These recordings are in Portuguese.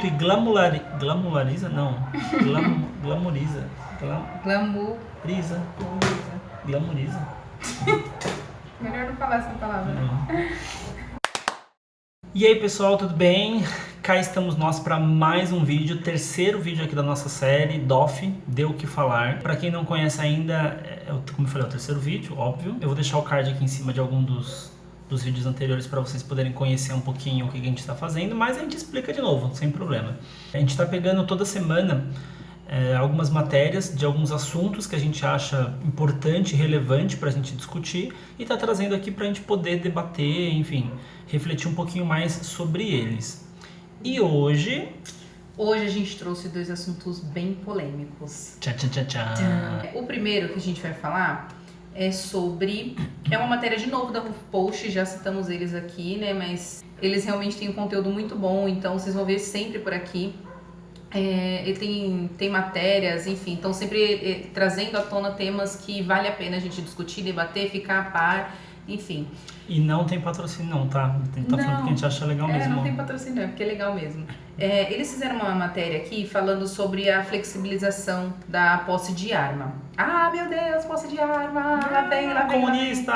Que glamoriza, não. Glamoriza. Glamoriza. Glamoriza. Melhor não falar essa palavra. E aí, pessoal, tudo bem? Cá estamos nós para mais um vídeo, terceiro vídeo aqui da nossa série DOF, Deu o que Falar. Para quem não conhece ainda, como eu falei, é o terceiro vídeo, óbvio. Eu vou deixar o card aqui em cima de algum dos vídeos anteriores para vocês poderem conhecer um pouquinho o que a gente está fazendo, mas a gente explica de novo, sem problema. A gente está pegando toda semana algumas matérias de alguns assuntos que a gente acha importante e relevante para a gente discutir e está trazendo aqui para a gente poder debater, enfim, refletir um pouquinho mais sobre eles. E hoje a gente trouxe dois assuntos bem polêmicos. Tchá, tchá, tchá, tchá. O primeiro que a gente vai falar é uma matéria de novo da HuffPost, já citamos eles aqui, né? Mas eles realmente têm um conteúdo muito bom, então vocês vão ver sempre por aqui. Ele tem matérias, enfim, estão sempre trazendo à tona temas que vale a pena a gente discutir, debater, ficar a par, enfim. E não tem patrocínio não, tá? Tem que estar falando porque a gente acha legal mesmo. Não tem patrocínio, porque é legal mesmo. Eles fizeram uma matéria aqui falando sobre a flexibilização da posse de arma. Ah, meu Deus, posse de arma, lá vem. Comunista!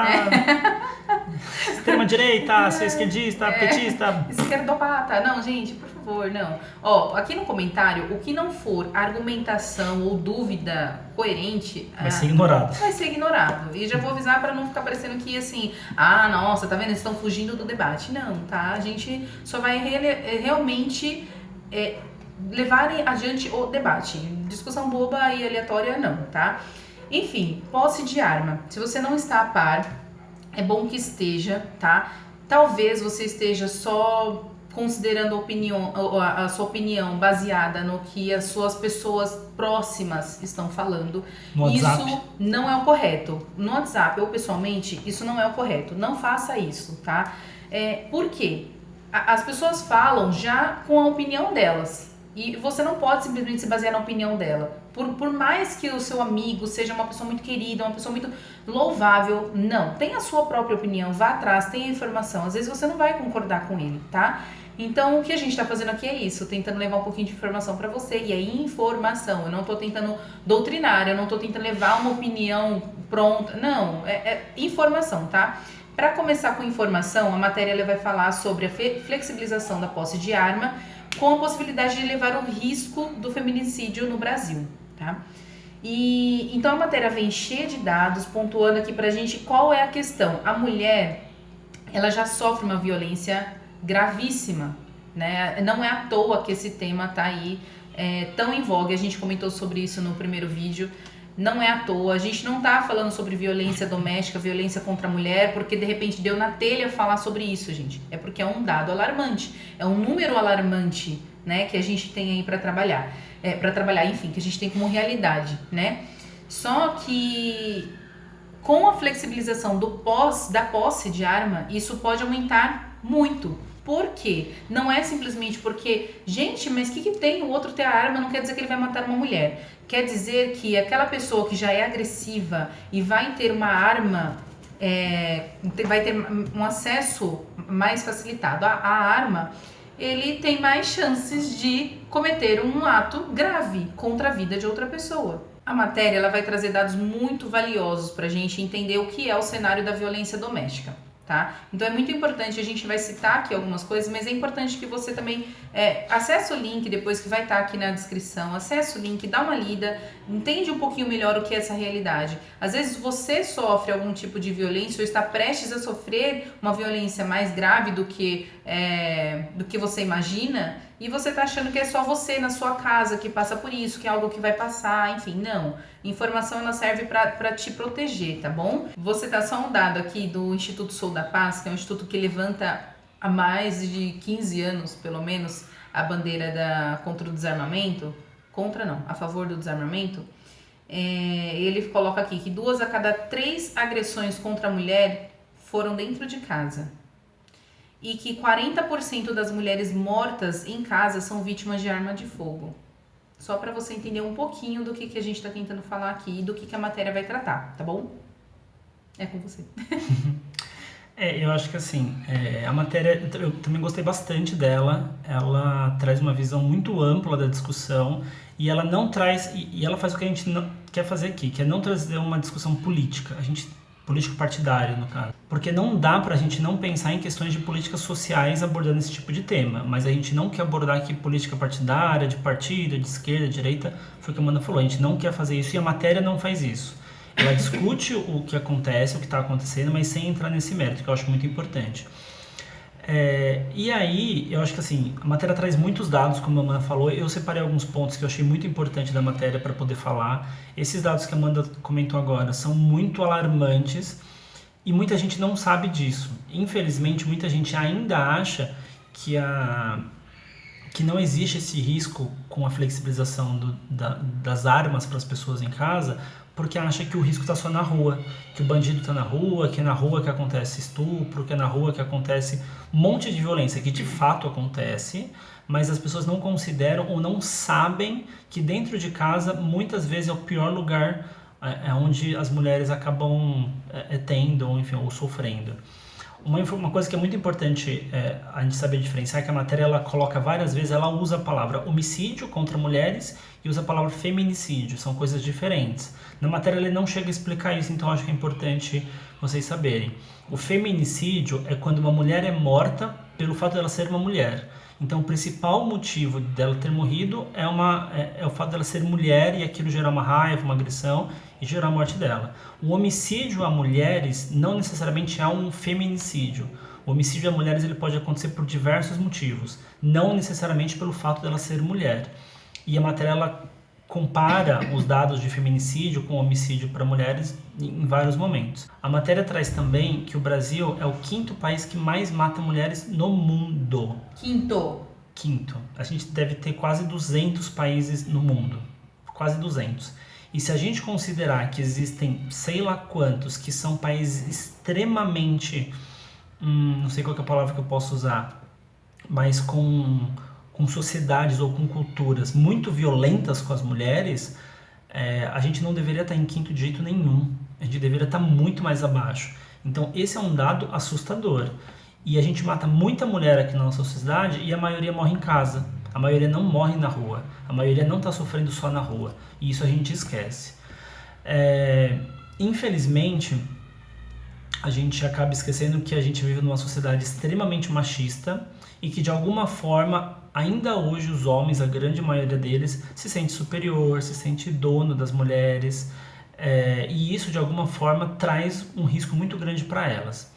Extrema-direita, ser esquerdista, petista. Esquerdopata. Não, gente, por favor, não. Ó, aqui no comentário, o que não for argumentação ou dúvida coerente... Vai ser ignorado. Vai ser ignorado. E já vou avisar pra não ficar parecendo que, assim... Ah, nossa, tá vendo? Eles estão fugindo do debate. Não, tá? A gente só vai realmente levar adiante o debate. Discussão boba e aleatória, não, tá? Enfim, posse de arma. Se você não está a par, é bom que esteja, tá? Talvez você esteja só considerando a sua opinião baseada no que as suas pessoas próximas estão falando. No WhatsApp. Isso não é o correto. No WhatsApp ou pessoalmente, isso não é o correto. Não faça isso, tá? Por quê? As pessoas falam já com a opinião delas. E você não pode simplesmente se basear na opinião dela. Por mais que o seu amigo seja uma pessoa muito querida, uma pessoa muito louvável, não. Tenha a sua própria opinião, vá atrás, tenha informação. Às vezes você não vai concordar com ele, tá? Então, o que a gente tá fazendo aqui é isso, tentando levar um pouquinho de informação pra você. E é informação, eu não tô tentando doutrinar, eu não tô tentando levar uma opinião pronta. Não, é informação, tá? Para começar com informação, a matéria ela vai falar sobre a flexibilização da posse de arma com a possibilidade de levar o risco do feminicídio no Brasil, tá? E então a matéria vem cheia de dados, pontuando aqui pra gente qual é a questão. A mulher, ela já sofre uma violência gravíssima, né? Não é à toa que esse tema tá aí tão em voga, a gente comentou sobre isso no primeiro vídeo. Não é à toa, a gente não tá falando sobre violência doméstica, violência contra a mulher, porque de repente deu na telha falar sobre isso, gente. É porque é um dado alarmante, é um número alarmante, né, que a gente tem aí para trabalhar. Enfim, que a gente tem como realidade, né? Só que com a flexibilização da posse de arma, isso pode aumentar muito. Por quê? Não é simplesmente porque, gente, mas o que tem? O outro ter a arma não quer dizer que ele vai matar uma mulher. Quer dizer que aquela pessoa que já é agressiva e vai ter uma arma, vai ter um acesso mais facilitado à arma, ele tem mais chances de cometer um ato grave contra a vida de outra pessoa. A matéria ela vai trazer dados muito valiosos para a gente entender o que é o cenário da violência doméstica. Tá? Então é muito importante, a gente vai citar aqui algumas coisas, mas é importante que você também acesse o link depois que vai estar aqui na descrição, acesse o link, dá uma lida, entende um pouquinho melhor o que é essa realidade. Às vezes você sofre algum tipo de violência ou está prestes a sofrer uma violência mais grave do que você imagina e você está achando que é só você na sua casa que passa por isso, que é algo que vai passar, enfim, não. Informação ela serve para te proteger, tá bom? Você tá só um dado aqui do Instituto Sou da Paz, que é um instituto que levanta há mais de 15 anos, pelo menos, a bandeira contra o desarmamento. A favor do desarmamento. Ele coloca aqui que 2 a cada 3 agressões contra a mulher foram dentro de casa. E que 40% das mulheres mortas em casa são vítimas de arma de fogo. Só para você entender um pouquinho do que a gente está tentando falar aqui e do que a matéria vai tratar, tá bom? É com você. Eu acho que assim, a matéria, eu também gostei bastante dela, ela traz uma visão muito ampla da discussão e ela não traz, e ela faz o que a gente não quer fazer aqui, que é não trazer uma discussão política, político partidário no caso, porque não dá pra gente não pensar em questões de políticas sociais abordando esse tipo de tema, mas a gente não quer abordar aqui política partidária, de partido, de esquerda, de direita, foi o que a Amanda falou, a gente não quer fazer isso e a matéria não faz isso. Ela discute o que acontece, o que está acontecendo, mas sem entrar nesse mérito, que eu acho muito importante. E aí, eu acho que assim, a matéria traz muitos dados, como a Amanda falou. Eu separei alguns pontos que eu achei muito importante da matéria para poder falar. Esses dados que a Amanda comentou agora são muito alarmantes e muita gente não sabe disso. Infelizmente, muita gente ainda acha que não existe esse risco com a flexibilização das armas para as pessoas em casa, porque acha que o risco está só na rua, que o bandido está na rua, que é na rua que acontece estupro, que é na rua que acontece um monte de violência, que de fato acontece, mas as pessoas não consideram ou não sabem que dentro de casa muitas vezes é o pior lugar onde as mulheres acabam tendo, enfim, ou sofrendo. Uma coisa que é muito importante a gente saber diferenciar é que a matéria ela coloca várias vezes, ela usa a palavra homicídio contra mulheres e usa a palavra feminicídio, são coisas diferentes. Na matéria ele não chega a explicar isso, então acho que é importante vocês saberem. O feminicídio é quando uma mulher é morta pelo fato dela ser uma mulher. Então o principal motivo dela ter morrido é o fato dela ser mulher e aquilo gerar uma raiva, uma agressão e gerar a morte dela. O homicídio a mulheres não necessariamente é um feminicídio. O homicídio a mulheres ele pode acontecer por diversos motivos, não necessariamente pelo fato dela ser mulher. E a matéria ela compara os dados de feminicídio com homicídio para mulheres em vários momentos. A matéria traz também que o Brasil é o 5º país que mais mata mulheres no mundo. Quinto. A gente deve ter quase 200 países no mundo. Quase 200. E se a gente considerar que existem sei lá quantos que são países extremamente... não sei qual que é a palavra que eu posso usar, mas com sociedades ou com culturas muito violentas com as mulheres, a gente não deveria estar em quinto de jeito nenhum. A gente deveria estar muito mais abaixo. Então esse é um dado assustador. E a gente mata muita mulher aqui na nossa sociedade e a maioria morre em casa. A maioria não morre na rua. A maioria não está sofrendo só na rua. E isso a gente esquece. Infelizmente, a gente acaba esquecendo que a gente vive numa sociedade extremamente machista e que de alguma forma, ainda hoje os homens, a grande maioria deles, se sente superior, se sente dono das mulheres, e isso de alguma forma traz um risco muito grande para elas.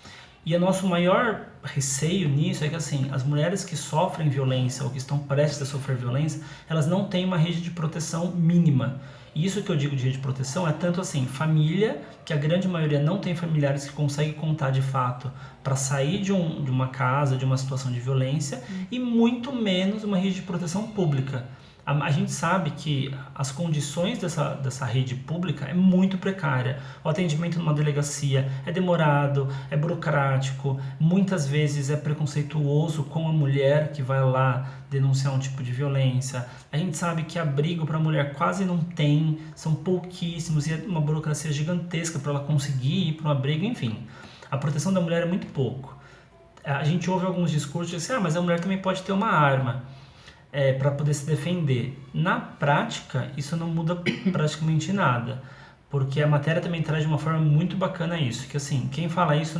E o nosso maior receio nisso é que assim, as mulheres que sofrem violência ou que estão prestes a sofrer violência, elas não têm uma rede de proteção mínima. E isso que eu digo de rede de proteção é tanto assim, família, que a grande maioria não tem familiares que conseguem contar de fato para sair de uma casa, de uma situação de violência, e muito menos uma rede de proteção pública. A gente sabe que as condições dessa rede pública é muito precária. O atendimento numa delegacia é demorado, é burocrático, muitas vezes é preconceituoso com a mulher que vai lá denunciar um tipo de violência. A gente sabe que abrigo para a mulher quase não tem, são pouquíssimos, e é uma burocracia gigantesca para ela conseguir ir para um abrigo, enfim. A proteção da mulher é muito pouco. A gente ouve alguns discursos de assim, mas a mulher também pode ter uma arma. Para poder se defender. Na prática, isso não muda praticamente nada, porque a matéria também traz de uma forma muito bacana isso, que assim, quem fala isso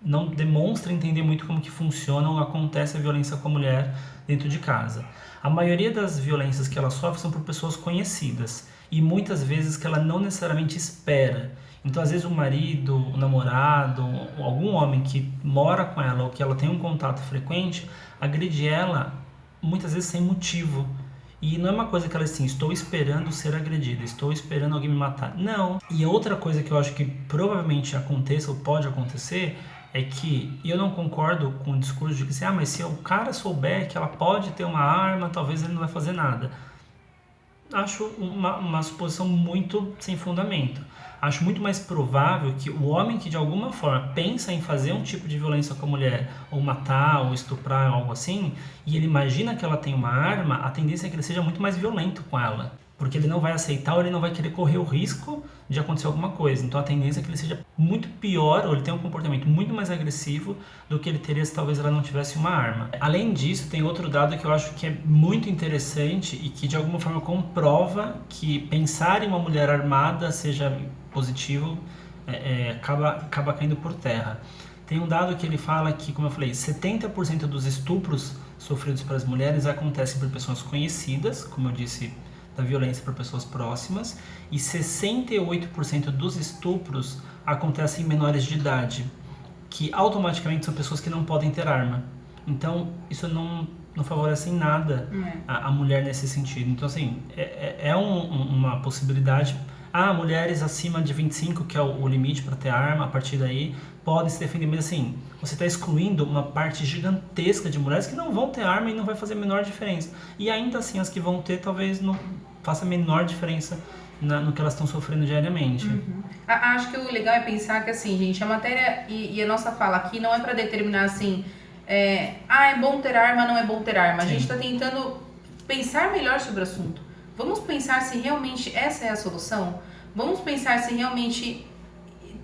não demonstra entender muito como que funciona ou acontece a violência com a mulher dentro de casa. A maioria das violências que ela sofre são por pessoas conhecidas, e muitas vezes que ela não necessariamente espera. Então, às vezes o marido, o namorado, ou algum homem que mora com ela ou que ela tem um contato frequente, agride ela muitas vezes sem motivo. E não é uma coisa que ela assim, estou esperando ser agredida, estou esperando alguém me matar. Não. E outra coisa que eu acho que provavelmente aconteça ou pode acontecer é que eu não concordo com o discurso de que assim, mas se o cara souber que ela pode ter uma arma, talvez ele não vai fazer nada. Acho uma suposição muito sem fundamento. Acho muito mais provável que o homem que de alguma forma pensa em fazer um tipo de violência com a mulher, ou matar, ou estuprar, algo assim, e ele imagina que ela tem uma arma, a tendência é que ele seja muito mais violento com ela. porque ele não vai aceitar ou ele não vai querer correr o risco de acontecer alguma coisa. Então a tendência é que ele seja muito pior, ou ele tenha um comportamento muito mais agressivo do que ele teria se talvez ela não tivesse uma arma. Além disso, tem outro dado que eu acho que é muito interessante e que de alguma forma comprova que pensar em uma mulher armada seja positivo, acaba caindo por terra. Tem um dado que ele fala que, como eu falei, 70% dos estupros sofridos pelas mulheres acontecem por pessoas conhecidas, como eu disse, da violência por pessoas próximas, e 68% dos estupros acontecem em menores de idade, que automaticamente são pessoas que não podem ter arma. Então, isso não favorece em nada a mulher nesse sentido. Então, assim, uma possibilidade. Mulheres acima de 25, que é o limite para ter arma, a partir daí podem se defender, mas assim, você está excluindo uma parte gigantesca de mulheres que não vão ter arma e não vai fazer a menor diferença. E ainda assim, as que vão ter, talvez não faça a menor diferença no que elas estão sofrendo diariamente. Uhum. Acho que o legal é pensar que, assim, gente, a matéria e a nossa fala aqui não é para determinar, assim, é bom ter arma, não é bom ter arma. Sim. A gente está tentando pensar melhor sobre o assunto. Vamos pensar se realmente essa é a solução? Vamos pensar se realmente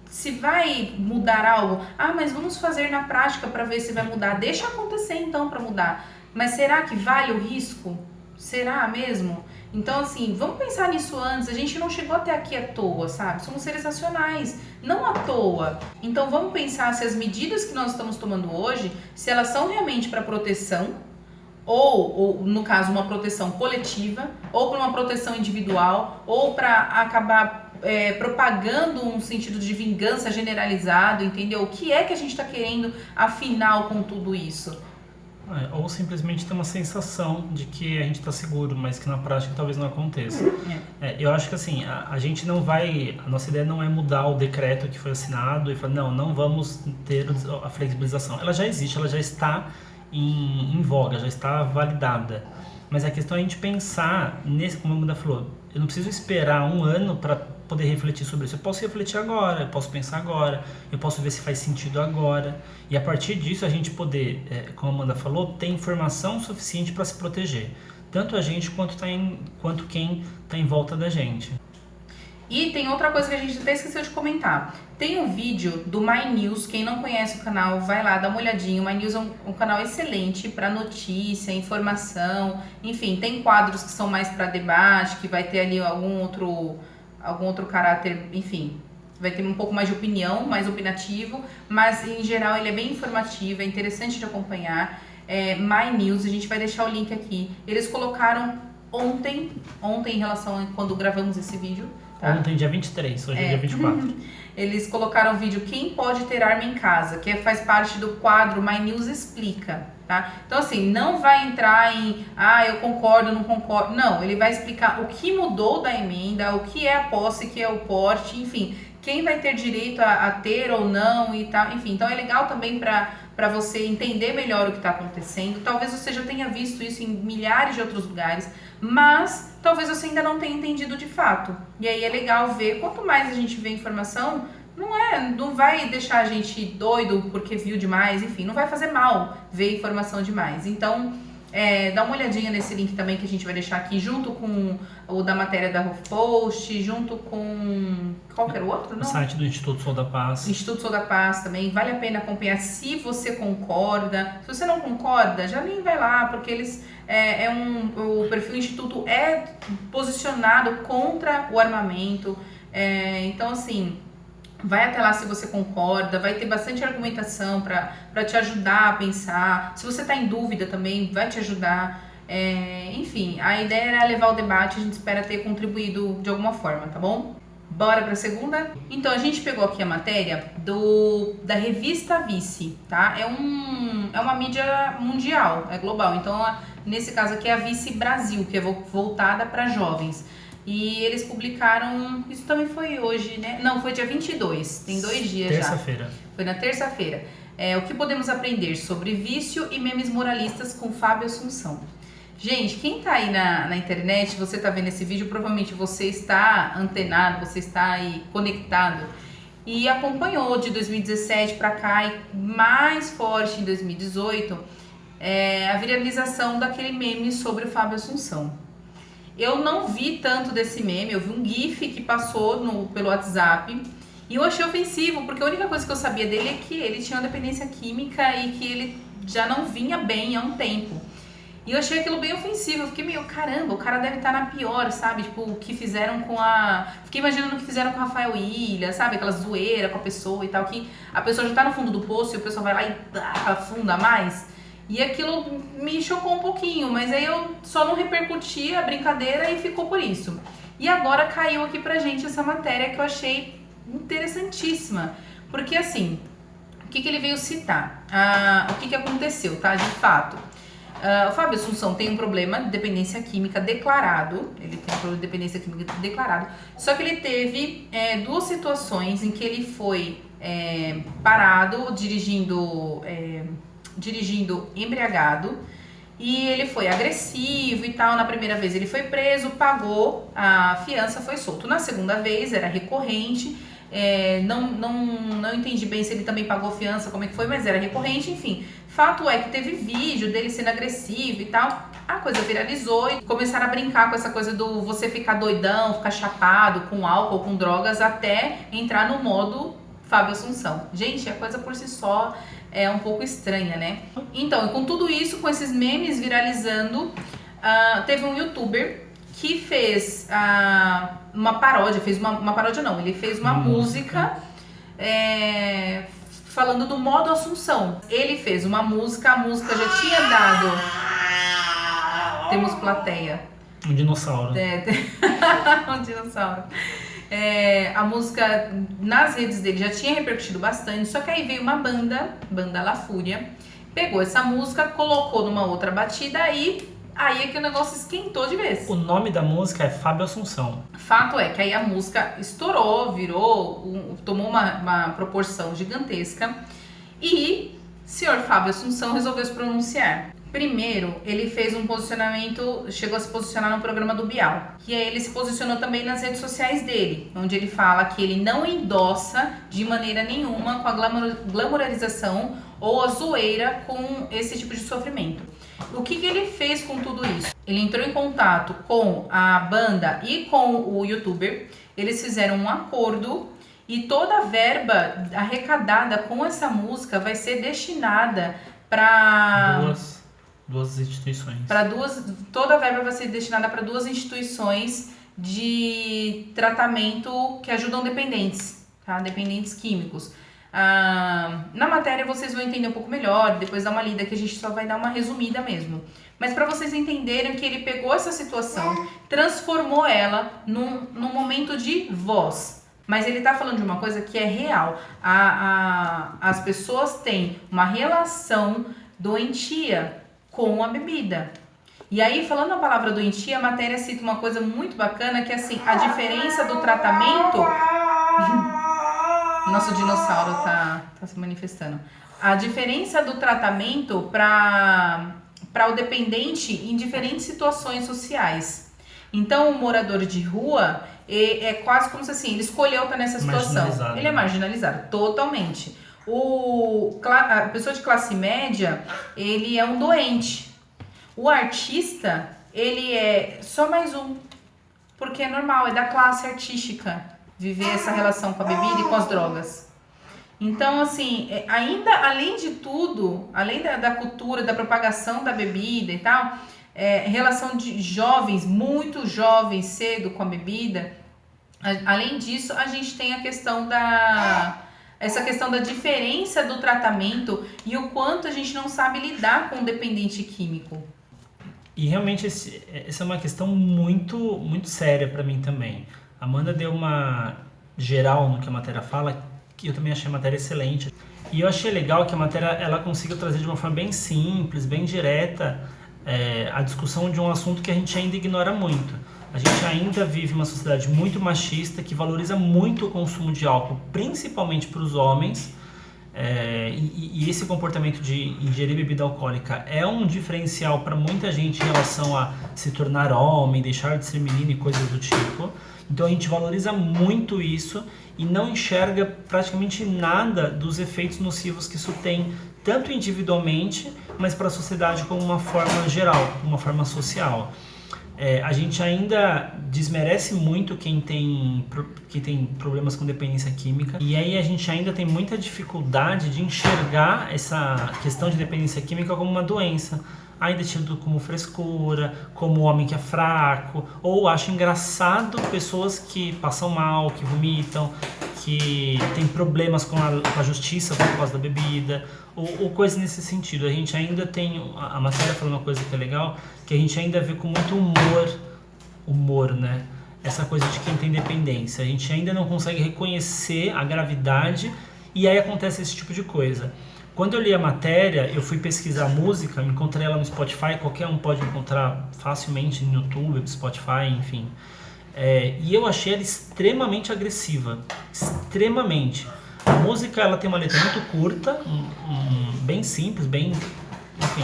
se vai mudar algo. Mas vamos fazer na prática para ver se vai mudar. Deixa acontecer então para mudar. Mas será que vale o risco? Será mesmo? Então, assim, vamos pensar nisso antes. A gente não chegou até aqui à toa, sabe? Somos seres racionais, não à toa. Então, vamos pensar se as medidas que nós estamos tomando hoje, se elas são realmente para proteção, ou, no caso, uma proteção coletiva, ou para uma proteção individual, ou para acabar propagando um sentido de vingança generalizado, entendeu? O que é que a gente está querendo, afinal, com tudo isso? Ou simplesmente ter uma sensação de que a gente está seguro, mas que na prática talvez não aconteça. Eu acho que assim, a gente não vai, a nossa ideia não é mudar o decreto que foi assinado e falar, não vamos ter a flexibilização. Ela já existe, ela já está em voga, já está validada. Mas a questão é a gente pensar nesse, como a Amanda falou, eu não preciso esperar um ano para poder refletir sobre isso. Eu posso refletir agora, eu posso pensar agora, eu posso ver se faz sentido agora. E a partir disso a gente poder, como a Amanda falou, ter informação suficiente para se proteger. Tanto a gente quanto quem está em volta da gente. E tem outra coisa que a gente até esqueceu de comentar. Tem um vídeo do My News, quem não conhece o canal, vai lá, dá uma olhadinha. O My News é um canal excelente para notícia, informação, enfim, tem quadros que são mais para debate, que vai ter ali algum outro caráter, enfim, vai ter um pouco mais de opinião, mais opinativo, mas em geral ele é bem informativo, é interessante de acompanhar. My News, a gente vai deixar o link aqui. Eles colocaram ontem em relação a quando gravamos esse vídeo. Tá? Ontem, dia 23, hoje é dia 24. Eles colocaram o vídeo Quem Pode Ter Arma em Casa, que faz parte do quadro My News Explica, tá? Então, assim, não vai entrar em, eu concordo, não concordo. Não, ele vai explicar o que mudou da emenda, o que é a posse, o que é o porte, enfim, quem vai ter direito a ter ou não e tal, enfim. Então, é legal também para você entender melhor o que está acontecendo. Talvez você já tenha visto isso em milhares de outros lugares, mas talvez você ainda não tenha entendido de fato. E aí é legal ver, quanto mais a gente vê informação, não vai deixar a gente doido porque viu demais, enfim, não vai fazer mal ver informação demais. Então, dá uma olhadinha nesse link também que a gente vai deixar aqui, junto com o da matéria da HuffPost, junto com qualquer outro, não? O site do Instituto Sou da Paz. Instituto Sou da Paz também, vale a pena acompanhar se você concorda. Se você não concorda, já nem vai lá, porque eles o perfil Instituto é posicionado contra o armamento. Então, assim, vai até lá se você concorda, vai ter bastante argumentação para te ajudar a pensar. Se você está em dúvida também, vai te ajudar. Enfim, a ideia era levar o debate, a gente espera ter contribuído de alguma forma, tá bom? Bora para a segunda? Então, a gente pegou aqui a matéria da revista Vice, tá? É uma mídia mundial, é global. Então, nesse caso aqui é a Vice Brasil, que é voltada para jovens. E eles publicaram, isso também foi hoje, né? Não, foi dia 22, tem 2 dias já. Terça-feira. Foi na terça-feira. O que podemos aprender sobre vício e memes moralistas com Fábio Assunção. Gente, quem tá aí na internet, você tá vendo esse vídeo, provavelmente você está antenado, você está aí conectado e acompanhou de 2017 para cá e mais forte em 2018 a viralização daquele meme sobre o Fábio Assunção. Eu não vi tanto desse meme, eu vi um gif que passou pelo WhatsApp e eu achei ofensivo, porque a única coisa que eu sabia dele é que ele tinha uma dependência química e que ele já não vinha bem há um tempo. E eu achei aquilo bem ofensivo, eu fiquei meio, caramba, o cara deve estar na pior, sabe? Tipo, o que fizeram com a... Fiquei imaginando o que fizeram com o Rafael Ilha, sabe? Aquela zoeira com a pessoa e tal, que a pessoa já tá no fundo do poço e o pessoal vai lá e afunda mais. E aquilo me chocou um pouquinho, mas aí eu só não repercuti a brincadeira e ficou por isso. E agora caiu aqui pra gente essa matéria que eu achei interessantíssima. Porque assim, o que ele veio citar? O que aconteceu, tá? De fato. O Fábio Assunção tem um problema de dependência química declarado. Ele tem um problema de dependência química declarado. Só que ele teve duas situações em que ele foi parado dirigindo embriagado. E ele foi agressivo e tal. Na primeira vez ele foi preso, pagou a fiança, foi solto. Na segunda vez era recorrente. Não entendi bem se ele também pagou fiança, como é que foi, mas era recorrente, enfim. Fato é que teve vídeo dele sendo agressivo e tal. A coisa viralizou e começaram a brincar com essa coisa do você ficar doidão, ficar chapado com álcool, com drogas, até entrar no modo Fábio Assunção. Gente, a coisa por si só é um pouco estranha, né? Então, com tudo isso, com esses memes viralizando, teve um youtuber que fez uma paródia, ele fez uma música falando do modo Assunção. Ele fez uma música, a música já tinha dado... Temos plateia. Um dinossauro. Um dinossauro. A música nas redes dele já tinha repercutido bastante, só que aí veio uma banda La Fúria, pegou essa música, colocou numa outra batida e aí é que o negócio esquentou de vez. O nome da música é Fábio Assunção. Fato é que aí a música estourou, tomou uma proporção gigantesca e o senhor Fábio Assunção resolveu se pronunciar. Primeiro, ele fez um posicionamento, chegou a se posicionar no programa do Bial. E aí ele se posicionou também nas redes sociais dele, onde ele fala que ele não endossa de maneira nenhuma com a glamorização ou a zoeira com esse tipo de sofrimento. O que ele fez com tudo isso? Ele entrou em contato com a banda e com o youtuber, eles fizeram um acordo e toda a verba arrecadada com essa música vai ser destinada para... Duas instituições. Toda a verba vai ser destinada para 2 instituições de tratamento que ajudam dependentes, tá? Dependentes químicos. Na matéria vocês vão entender um pouco melhor, depois dá uma lida que a gente só vai dar uma resumida mesmo. Mas para vocês entenderem que ele pegou essa situação, transformou ela num momento de voz. Mas ele tá falando de uma coisa que é real. As pessoas têm uma relação doentia com a bebida. E aí, falando a palavra doentia, a matéria cita uma coisa muito bacana, que é assim, a diferença do tratamento... Nosso dinossauro tá se manifestando. A diferença do tratamento para o dependente em diferentes situações sociais. Então, o morador de rua é quase como se assim, ele escolheu estar nessa situação. Ele é marginalizado, totalmente. A pessoa de classe média, ele é um doente. O artista, ele é só mais um. Porque é normal, é da classe artística viver essa relação com a bebida e com as drogas. Então, assim, ainda além de tudo, além da cultura, da propagação da bebida e tal, relação de jovens, muito jovens, cedo com a bebida, além disso, a gente tem a questão essa questão da diferença do tratamento e o quanto a gente não sabe lidar com o dependente químico. E realmente essa é uma questão muito, muito séria para mim também. A Amanda deu uma geral no que a matéria fala, que eu também achei a matéria excelente. E eu achei legal que a matéria ela consiga trazer de uma forma bem simples, bem direta, a discussão de um assunto que a gente ainda ignora muito. A gente ainda vive uma sociedade muito machista que valoriza muito o consumo de álcool, principalmente para os homens. E esse comportamento de ingerir bebida alcoólica é um diferencial para muita gente em relação a se tornar homem, deixar de ser menino e coisas do tipo. Então a gente valoriza muito isso e não enxerga praticamente nada dos efeitos nocivos que isso tem, tanto individualmente, mas para a sociedade como uma forma geral, uma forma social. A gente ainda desmerece muito quem tem problemas com dependência química, e aí a gente ainda tem muita dificuldade de enxergar essa questão de dependência química como uma doença. Ainda é tido como frescura, como homem que é fraco, ou acho engraçado pessoas que passam mal, que vomitam, que tem problemas com a justiça por causa da bebida, ou coisa nesse sentido. A gente ainda tem, a matéria falando uma coisa que é legal, que a gente ainda vê com muito humor, né? Essa coisa de quem tem dependência. A gente ainda não consegue reconhecer a gravidade e aí acontece esse tipo de coisa. Quando eu li a matéria, eu fui pesquisar música, encontrei ela no Spotify, qualquer um pode encontrar facilmente no YouTube, no Spotify, enfim. E eu achei ela extremamente agressiva, extremamente. A música ela tem uma letra muito curta, bem simples, bem, enfim.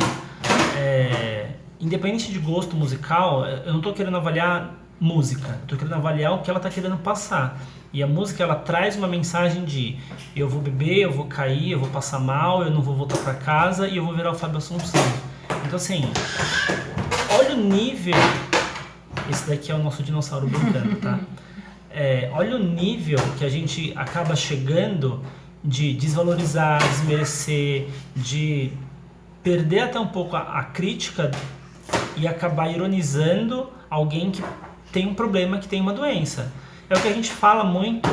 Independente de gosto musical, eu não estou querendo avaliar música, estou querendo avaliar o que ela está querendo passar. E a música ela traz uma mensagem de eu vou beber, eu vou cair, eu vou passar mal, eu não vou voltar para casa e eu vou virar o Fábio Assunção. Então assim, olha o nível. Esse daqui é o nosso dinossauro brincando, tá? Olha o nível que a gente acaba chegando de desvalorizar, desmerecer, de perder até um pouco a crítica e acabar ironizando alguém que tem um problema, que tem uma doença. É o que a gente fala muito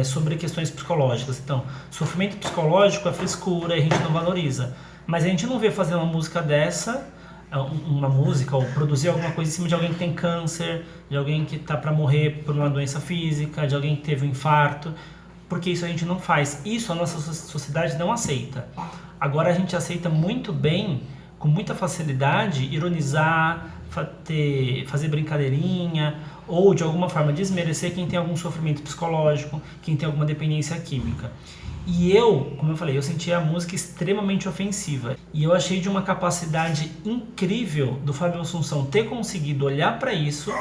sobre questões psicológicas. Então, sofrimento psicológico é frescura e a gente não valoriza. Mas a gente não vê fazer uma música dessa, uma música ou produzir alguma coisa em cima de alguém que tem câncer, de alguém que está para morrer por uma doença física, de alguém que teve um infarto, porque isso a gente não faz. Isso a nossa sociedade não aceita. Agora a gente aceita muito bem, com muita facilidade, ironizar, fazer brincadeirinha ou de alguma forma desmerecer quem tem algum sofrimento psicológico, quem tem alguma dependência química. E eu, como eu falei, eu senti a música extremamente ofensiva. E eu achei de uma capacidade incrível do Fábio Assunção ter conseguido olhar para isso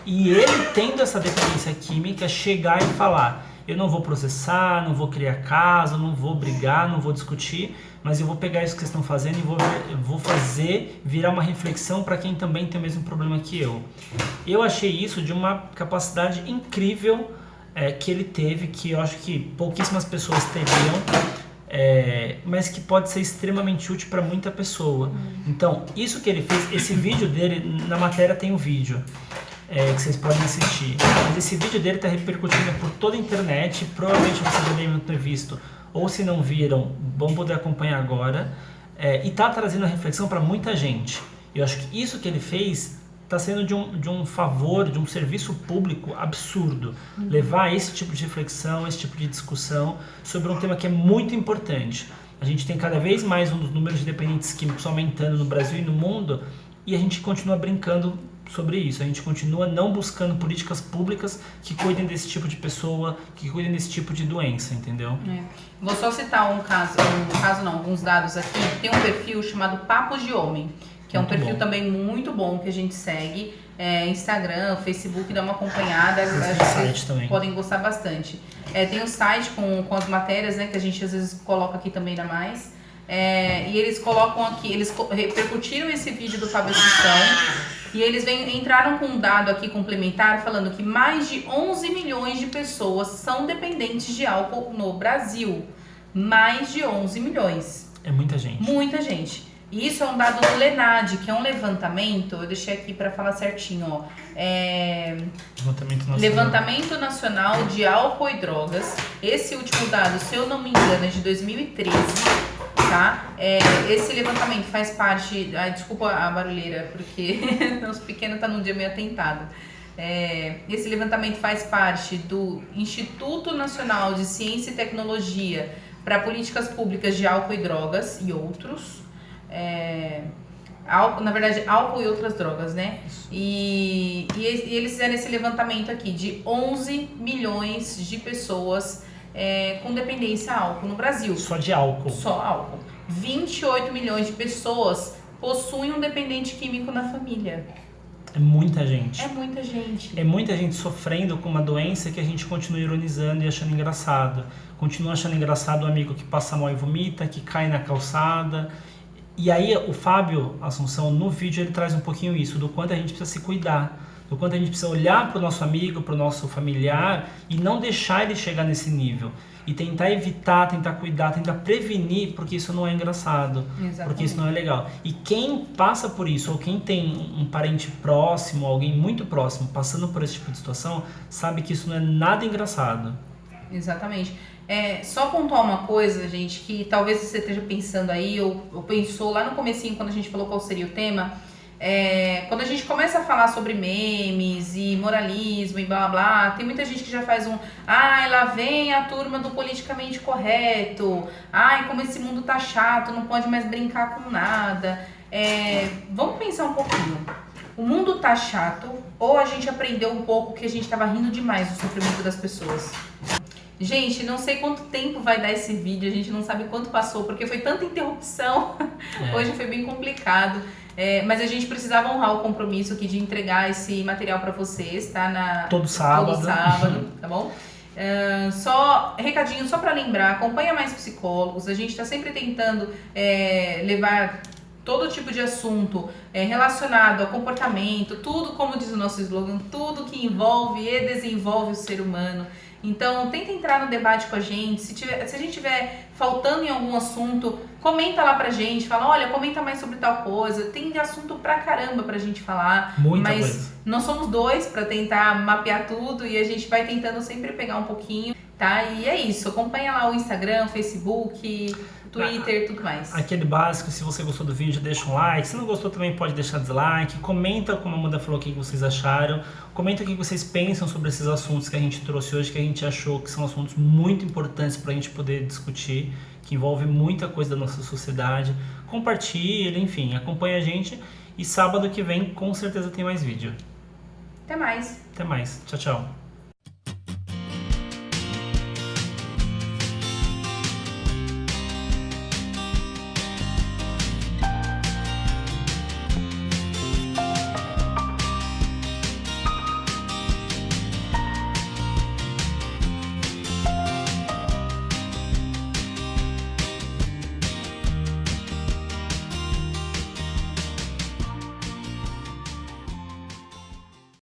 e ele, tendo essa dependência química, chegar e falar: eu não vou processar, não vou criar caso, não vou brigar, não vou discutir, mas eu vou pegar isso que vocês estão fazendo e vou fazer virar uma reflexão para quem também tem o mesmo problema que eu. Eu achei isso de uma capacidade incrível que ele teve, que eu acho que pouquíssimas pessoas teriam, mas que pode ser extremamente útil para muita pessoa. Então, isso que ele fez, esse vídeo dele, na matéria tem um vídeo que vocês podem assistir, mas esse vídeo dele está repercutindo por toda a internet, provavelmente vocês já devem ter visto, ou se não viram, vão poder acompanhar agora, e está trazendo a reflexão para muita gente. Eu acho que isso que ele fez está sendo de um favor, de um serviço público absurdo, levar esse tipo de reflexão, esse tipo de discussão sobre um tema que é muito importante. A gente tem cada vez mais um dos números de dependentes químicos aumentando no Brasil e no mundo, e a gente continua brincando sobre isso. A gente continua não buscando políticas públicas que cuidem desse tipo de pessoa, que cuidem desse tipo de doença, entendeu? Vou só citar alguns dados aqui. Tem um perfil chamado Papos de Homem, que é um perfil também muito bom que a gente segue. Instagram, Facebook, dá uma acompanhada. Acho que vocês podem gostar bastante. Tem um site com as matérias, né, que a gente às vezes coloca aqui também na Mais. E eles colocam aqui, eles repercutiram esse vídeo do Fábio Assunção e eles entraram com um dado aqui complementar falando que mais de 11 milhões de pessoas são dependentes de álcool no Brasil. Mais de 11 milhões. É muita gente. Muita gente. E isso é um dado do Lenad, que é um levantamento, eu deixei aqui para falar certinho, ó. Levantamento Nacional de Álcool e Drogas. Esse último dado, se eu não me engano, é de 2013, tá? Esse levantamento faz parte... desculpa a barulheira, porque os pequenos estão num dia meio atentado. Esse levantamento faz parte do Instituto Nacional de Ciência e Tecnologia para Políticas Públicas de Álcool e Drogas e outros. Na verdade, álcool e outras drogas, né? E eles fizeram esse levantamento aqui de 11 milhões de pessoas com dependência a álcool no Brasil. Só de álcool? Só álcool. 28 milhões de pessoas possuem um dependente químico na família. É muita gente. É muita gente. É muita gente sofrendo com uma doença que a gente continua ironizando e achando engraçado. Continua achando engraçado o amigo que passa mal e vomita, que cai na calçada. E aí o Fábio Assunção, no vídeo, ele traz um pouquinho isso, do quanto a gente precisa se cuidar, do quanto a gente precisa olhar para o nosso amigo, para o nosso familiar e não deixar ele chegar nesse nível. E tentar evitar, tentar cuidar, tentar prevenir, porque isso não é engraçado, Exatamente. porque isso não é legal. E quem passa por isso, ou quem tem um parente próximo, alguém muito próximo, passando por esse tipo de situação, sabe que isso não é nada engraçado. Exatamente. Só pontuar uma coisa, gente, que talvez você esteja pensando aí, ou pensou lá no comecinho, quando a gente falou qual seria o tema. Quando a gente começa a falar sobre memes e moralismo e blá blá, tem muita gente que já faz lá vem a turma do politicamente correto, como esse mundo tá chato, não pode mais brincar com nada. Vamos pensar um pouquinho. O mundo tá chato ou a gente aprendeu um pouco que a gente tava rindo demais do sofrimento das pessoas? Gente, não sei quanto tempo vai dar esse vídeo, a gente não sabe quanto passou, porque foi tanta interrupção, hoje foi bem complicado. Mas a gente precisava honrar o compromisso aqui de entregar esse material para vocês, tá? Todo sábado. Todo sábado, tá bom? Recadinho só para lembrar, acompanha mais psicólogos, a gente está sempre tentando levar todo tipo de assunto relacionado ao comportamento, tudo, como diz o nosso slogan, tudo que envolve e desenvolve o ser humano. Então, tenta entrar no debate com a gente. Se a gente tiver faltando em algum assunto, comenta lá pra gente. Fala, olha, comenta mais sobre tal coisa. Tem de assunto pra caramba pra gente falar. Muita mas coisa. Nós somos dois pra tentar mapear tudo e a gente vai tentando sempre pegar um pouquinho, tá? E é isso. Acompanha lá o Instagram, Facebook, Twitter, tudo mais. Aquele básico, se você gostou do vídeo, deixa um like. Se não gostou, também pode deixar dislike. Comenta, como a Amanda falou, o que vocês acharam. Comenta o que vocês pensam sobre esses assuntos que a gente trouxe hoje, que a gente achou que são assuntos muito importantes para a gente poder discutir, que envolve muita coisa da nossa sociedade. Compartilha, enfim, acompanha a gente. E sábado que vem, com certeza, tem mais vídeo. Até mais. Até mais. Tchau, tchau.